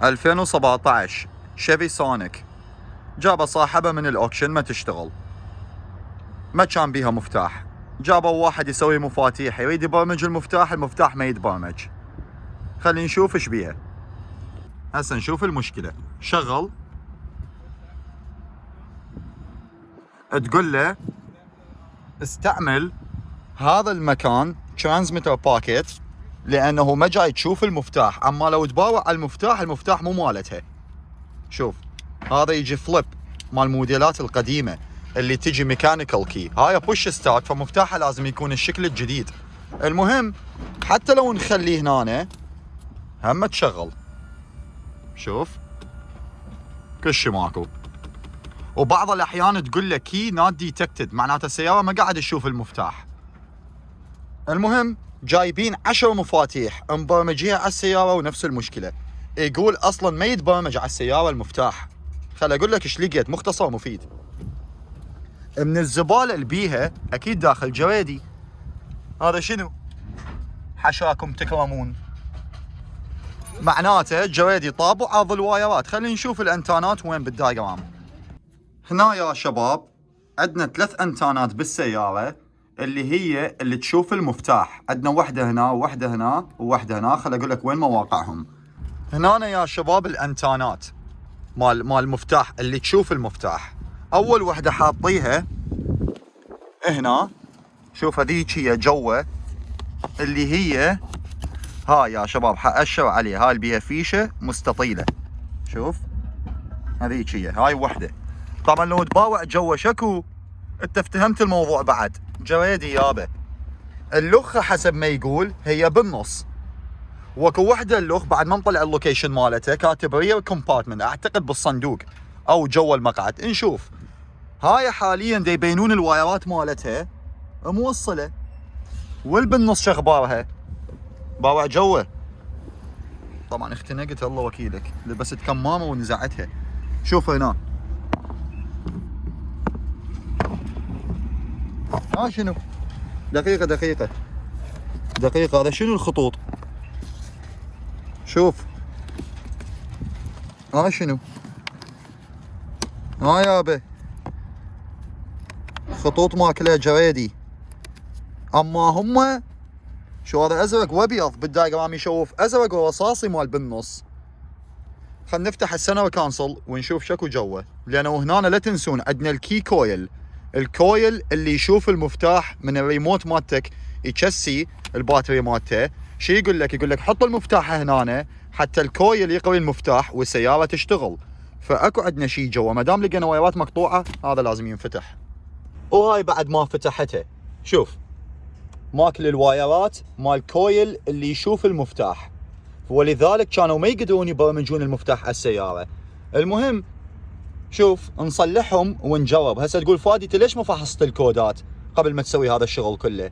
2017 شيفي سونيك. جابه صاحبه من الاوكشن ما تشتغل، ما كان بيها مفتاح. جابوا واحد يسوي مفاتيح، يريد يبرمج المفتاح ما يتبرمج. خلينا نشوف ايش بيها. هسه نشوف المشكلة. شغل، تقول له استعمل هذا المكان ترانسميتر باكيت لانه ما جاي تشوف المفتاح. اما لو تباوع على المفتاح مو مالتها. شوف هذا يجي فليب مال موديلات القديمة اللي تجي ميكانيكال كي، هاي بوش ستارت، فمفتاحها لازم يكون الشكل الجديد. المهم حتى لو نخليه هنا هم تشغل. شوف كل شي ماكو. وبعض الاحيان تقول لك كي نوت ديتكتد، معناته السيارة ما قاعد تشوف المفتاح. المهم جايبين 10 مفاتيح مبرمجيها على السيارة ونفس المشكلة. يقول اصلا ما يتبرمج على السيارة المفتاح. خل اقول لك ايش لقيت، مختصر مفيد. من الزبالة اللي بيها اكيد داخل جريدي. هذا شنو؟ حشاكم تكرمون. معناته جريدي طاب وعرض الوايرات. خلينا نشوف الانتانات وين بالدايجرام. هنا يا شباب عندنا 3 انتانات بالسيارة اللي تشوف المفتاح. عندنا وحدة هنا ووحدة هنا ووحدة هنا. خل اقول لك وين مواقعهم. هنا يا شباب الانتانات مال المفتاح اللي تشوف المفتاح. اول وحدة حاطيها هنا، شوف هذيك هي جوه اللي هي هاي يا شباب، حاشر عليها. هاي اللي بيها فيشه مستطيله. شوف هذيك هاي وحده. طبعا لو تباوع جوا شكو انت افتهمت الموضوع. بعد جريدي يابا. اللخه حسب ما يقول هي بالنص، وكو وحده اللخ بعد ما نطلع اللوكيشن مالته كاتب رير كومبارتمنت، اعتقد بالصندوق او جوا المقعد. نشوف هاي حاليا دي يبينون الوايرات مالتها موصله، والبالنص شخبارها باوع جوه. طبعا اختنقت الله وكيلك، لبست كمامه ونزعتها. شوف هنا شنو. دقيقه هذا شنو الخطوط؟ شوف شنو يابا، خطوط ماكله جريدي. اما هم شو هذا ازرق وابيض بالدايجرام، يشوف ازرق ورصاصي مال بالنص. خلينا نفتح السنة كانسل ونشوف شكو جوه. لانه هنا لا تنسون عندنا الكي كويل، الكويل اللي يشوف المفتاح من الريموت مالتك، يكسي الباتري مالته. شي يقول لك حط المفتاح هنا حتى الكويل يقوي المفتاح والسيارة تشتغل. فاكو عندنا شي جوا. ما دام لقينا وايرات مقطوعة هذا لازم ينفتح. وهاي بعد ما فتحتها شوف ماكل الوايرات مال كويل اللي يشوف المفتاح، ولذلك كانوا ما يقدرون يبرمجون المفتاح على السيارة. المهم شوف نصلحهم ونجرب. هسه تقول فادي انت ليش ما فحصت الكودات قبل ما تسوي هذا الشغل كله؟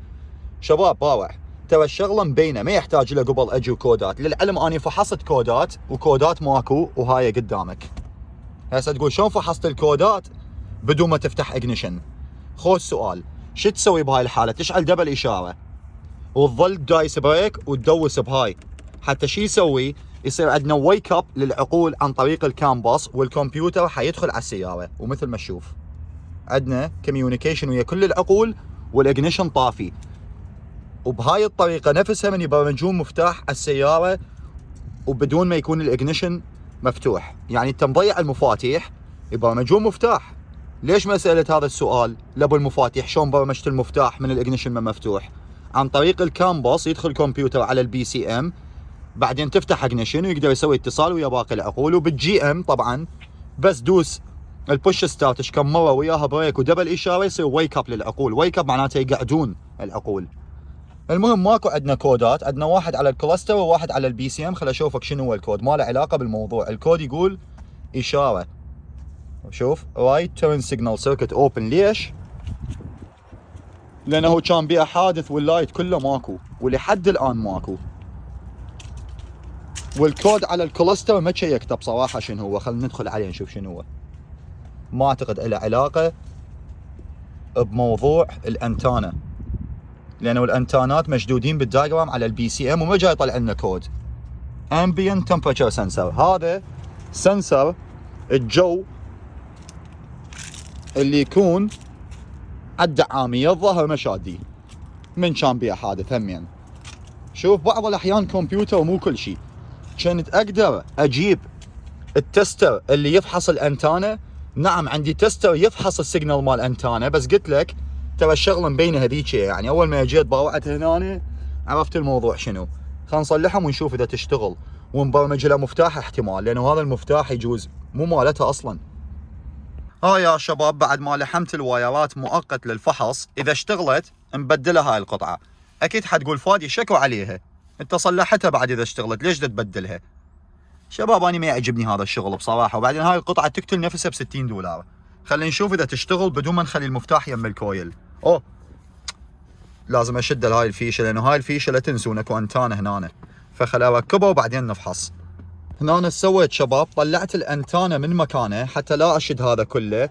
شباب باوع، ترى الشغله مبينه، ما يحتاج له قبل اجي كودات. للعلم اني فحصت كودات وكودات ماكو، وهاي قدامك. هسه تقول شلون فحصت الكودات بدون ما تفتح اجنيشن؟ خوش سؤال. شو تسوي بهاي الحاله؟ تشعل دبل اشاره وتظل دايس بريك وتدوس بهاي. حتى شي يسوي؟ يصير عندنا ويك اب للعقول عن طريق الكامباس، والكمبيوتر حيدخل على السياره. ومثل ما تشوف عندنا كوميونيكيشن ويا كل العقول والاجنيشن طافي. وبهاي الطريقه نفسها من يبرمجون مفتاح على السياره وبدون ما يكون الاجنيشن مفتوح. يعني انت مضيع المفاتيح يبرمجون مفتاح. ليش ما سالت هذا السؤال لابو المفاتيح شلون برمجت المفتاح من الاجنيشن ما مفتوح؟ عن طريق الكامباس يدخل كمبيوتر على البي سي ام، بعدين تفتح اجنيشن ويقدر يسوي اتصال ويا باقي العقول. وبالجي ام طبعا بس دوس البوش ستارت كم مره وياها بريك ودبل اشاره يصير ويك اب للعقول. ويك اب معناته يقعدون العقول. المهم ماكو عندنا كودات، عندنا واحد على الكلاستر وواحد على البي سي ام. خل اشوفك شنو هو الكود، ما له علاقه بالموضوع. الكود يقول اشاره. شوف رايت تيرن سيجنال سيركت اوبن. ليش؟ لانه كان بيها حادث واللايت كله ماكو، ولحد الان ماكو. والكود على الكلاستر ما تشيكته بصراحه شنو هو. خلينا ندخل عليه نشوف شنو هو. ما اعتقد له علاقه بموضوع الانتانا، لانه الانتانات مشدودين بالدايجرام على البي سي ام وما جاي يطلع لنا كود. ambient temperature sensor. هذا سنسر الجو اللي يكون الدعامية الظهر مشادي من كان بيها حادث همين. شوف بعض الأحيان كمبيوتر مو كل شيء. كنت أقدر أجيب التستر اللي يفحص الأنتانة. نعم عندي تستر يفحص السيجنال مال أنتانة، بس قلت لك ترى الشغلة مبينة هذيك. يعني أول ما جيت باوعت هنا عرفت الموضوع شنو. خلينا نصلحهم ونشوف إذا تشتغل، ونبرمج لها مفتاح احتمال، لأنه هذا المفتاح يجوز مو مالتها أصلا. يا شباب بعد ما لحمت الوايرات مؤقت للفحص، إذا اشتغلت نبدلها هاي القطعة. أكيد حتقول فادي شكو عليها، أنت صلحتها بعد إذا اشتغلت ليش تبدلها؟ شباب أنا ما يعجبني هذا الشغل بصراحة، وبعدين هاي القطعة تقتل نفسها ب$60. خلينا نشوف إذا تشتغل بدون ما نخلي المفتاح يم الكويل. لازم أشد هاي الفيشة، لأنه هاي الفيشة لا تنسون اكو أنتانة هنا، فخلي أركبها وبعدين نفحص. هنا أنا سويت شباب طلعت الأنتانة من مكانه حتى لا أشد هذا كله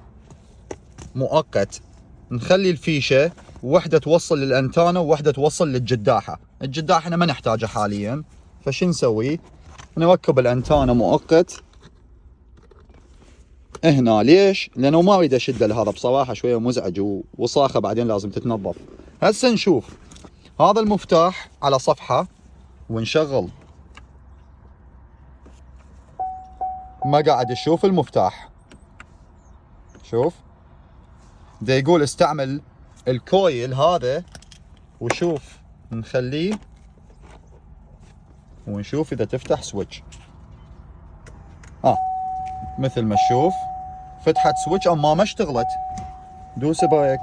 مؤقت. نخلي الفيشة وحدة توصل للأنتانة ووحدة توصل للجداحة. الجداحة ما نحتاجها حاليا، فشو نسوي؟ نركب الأنتانة مؤقت هنا. ليش؟ لأنه ما أريد أشد لهذا بصراحة، شوية مزعج وصاخة بعدين لازم تتنظف. هسه نشوف هذا المفتاح على صفحة ونشغل. ما قاعد اشوف المفتاح. شوف دا يقول استعمل الكويل هذا، وشوف نخليه ونشوف اذا تفتح سويتش. مثل ما تشوف فتحت سويتش، اما ما اشتغلت. دوس بريك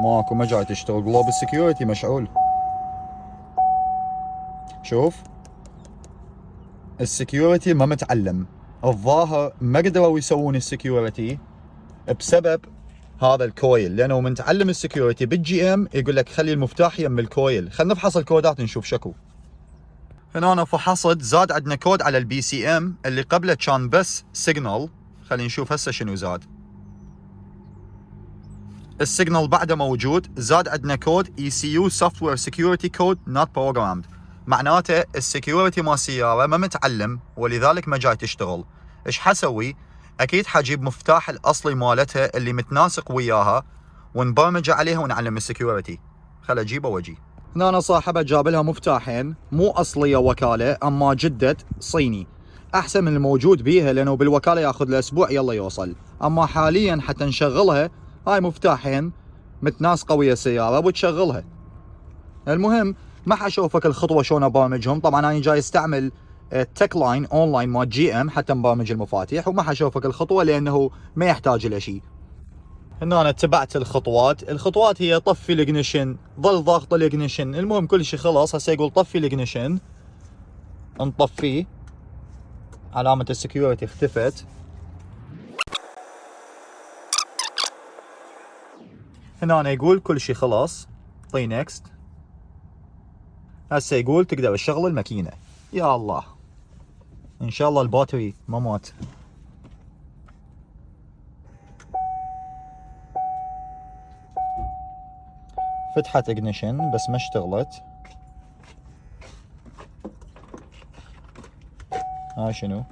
ماكو، ما جاي تشتغل. جلوبال سكيورتي مشعول. شوف السكيورتي ما متعلم. الظاهر ما قدروا يسوون السكيورتي بسبب هذا الكويل، لانه من تعلم السكيورتي بالجي ام يقول لك خلي المفتاح يم الكويل. خلينا نفحص الكودات نشوف شكو. هنا انا فحصت زاد عندنا كود على البي سي ام اللي قبله كان بس سيجنال. خلينا نشوف هسه شنو زاد. السيجنال بعده موجود، زاد عندنا كود ECU Software Security Code Not Programmed. معناته السكيورتي مال السيارة ما متعلم ولذلك ما جاي تشتغل. ايش حسوي؟ اكيد حجيب مفتاح الاصلي مالتها اللي متناسق وياها ونبرمجه عليها ونعلم السكيورتي. خل اجيبه واجي. هنا انا صاحبه جاب لها مفتاحين مو اصليه وكاله، اما جدد صيني احسن من الموجود بيها، لانه بالوكاله ياخذ له اسبوع يلا يوصل. اما حاليا حتى نشغلها هاي مفتاحين متناسقه ويا السياره وتشغلها. المهم ما حشوفك الخطوه شلون ابرمجهم. طبعا انا جاي استعمل تك لاين اونلاين مال جي ام حتى نبرمج المفاتيح، وما حشوفك الخطوه لانه ما يحتاج الى شيء. هنا انا اتبعت الخطوات هي طفي الاجنيشن، ظل ضاغط الاجنيشن. المهم كل شيء خلص. هسه يقول طفي الاجنيشن، نطفيه. علامه السكيورتي اختفت. هنا أنا يقول كل شيء خلاص، طي نيكست. هسه يقول تقدر تشغل الماكينة. يا الله ان شاء الله الباتري ما مات. فتحت اجنيشن بس ما اشتغلت. هاي شنو؟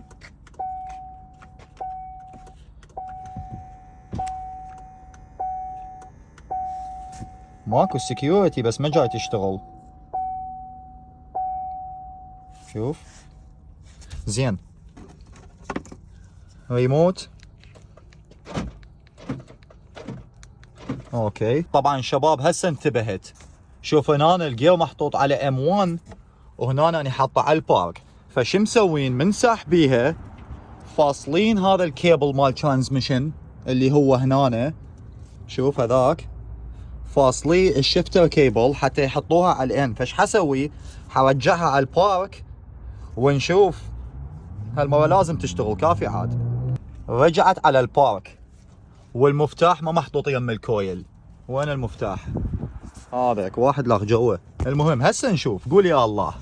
ماكو سكيورتي بس ما جاي تشتغل. شوف زين. ريموت اوكي. طبعا شباب هسه انتبهت. شوف هنا الجير محطوط على M1 وهنا انا حاطه على البارك. فشو مسوين؟ من ساحبيها فاصلين هذا الكيبل مال ترانسميشن اللي هو هنا. شوف هذاك فاصلي الشفتر كيبل حتى يحطوها على الان. فش حسوي؟ حرجعها على البارك ونشوف. هالمرة لازم تشتغل كافي عاد. رجعت على البارك والمفتاح ما محطوط يم الكويل. وين المفتاح؟ هذاك واحد لاغ جوه. المهم هسه نشوف. قول يا الله.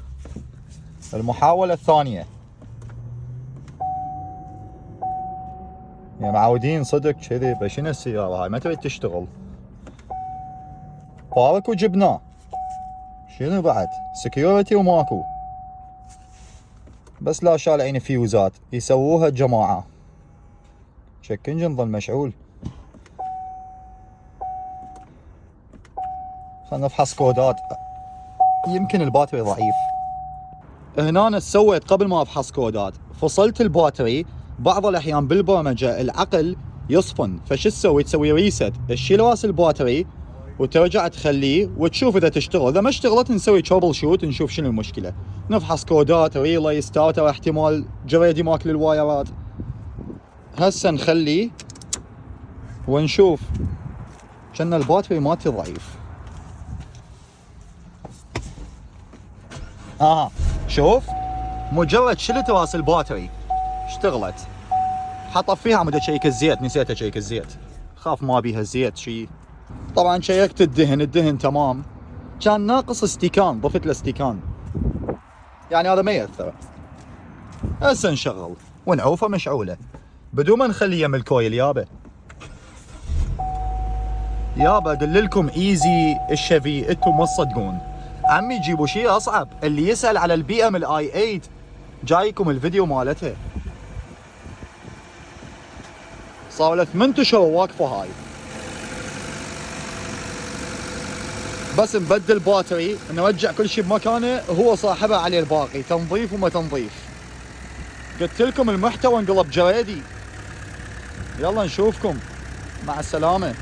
المحاولة الثانية. يا معودين صدق كذي بشنو السيارة هاي ما تريد تشتغل. بارك وجبناه. شنو بعد؟ سكيورتي وماكو، بس لا شالعين فيوزات يسووها الجماعة. شك انجن ظل مشعول. خلنا نفحص كودات، يمكن الباتري ضعيف. هنا أنا سويت قبل ما افحص كودات، فصلت الباتري. بعض الاحيان بالبرمجة العقل يصفن، فش تسوي؟ تسوي ريست، تشيل راس الباتري وترجع تخليه وتشوف اذا تشتغل. اذا ما اشتغلت نسوي ترابل شوت، نشوف شنو المشكلة، نفحص كودات، ريلي، ستارتر، احتمال جريدي ماكل الوايرات. هسه نخليه ونشوف، كان الباتري مالتي ضعيف. شوف، مجرد شلت راس الباتري اشتغلت. حطفيها عمود اشيك الزيت، نسيت اشيك الزيت، خاف ما بيها زيت شي. طبعا شيكت الدهن تمام، كان ناقص استيكان، ضفت له استيكان، يعني هذا ما يأثر. هسه نشغل ونعوفه مشعوله بدون ما نخليه يم الكويل. يابا ادللكم ايزي الشيفي، انتم ما تصدقون. عمي جيبوا شيء اصعب. اللي يسأل على البي ام الاي 8 جايكم الفيديو مالتها، صار له 8 اشهر واقفه هاي. بس نبدل باتري، نرجع كل شيء بمكانه، هو صاحبه عليه الباقي، تنظيف وما تنظيف. قلت لكم المحتوى انقلب جريدي. يلا نشوفكم، مع السلامه.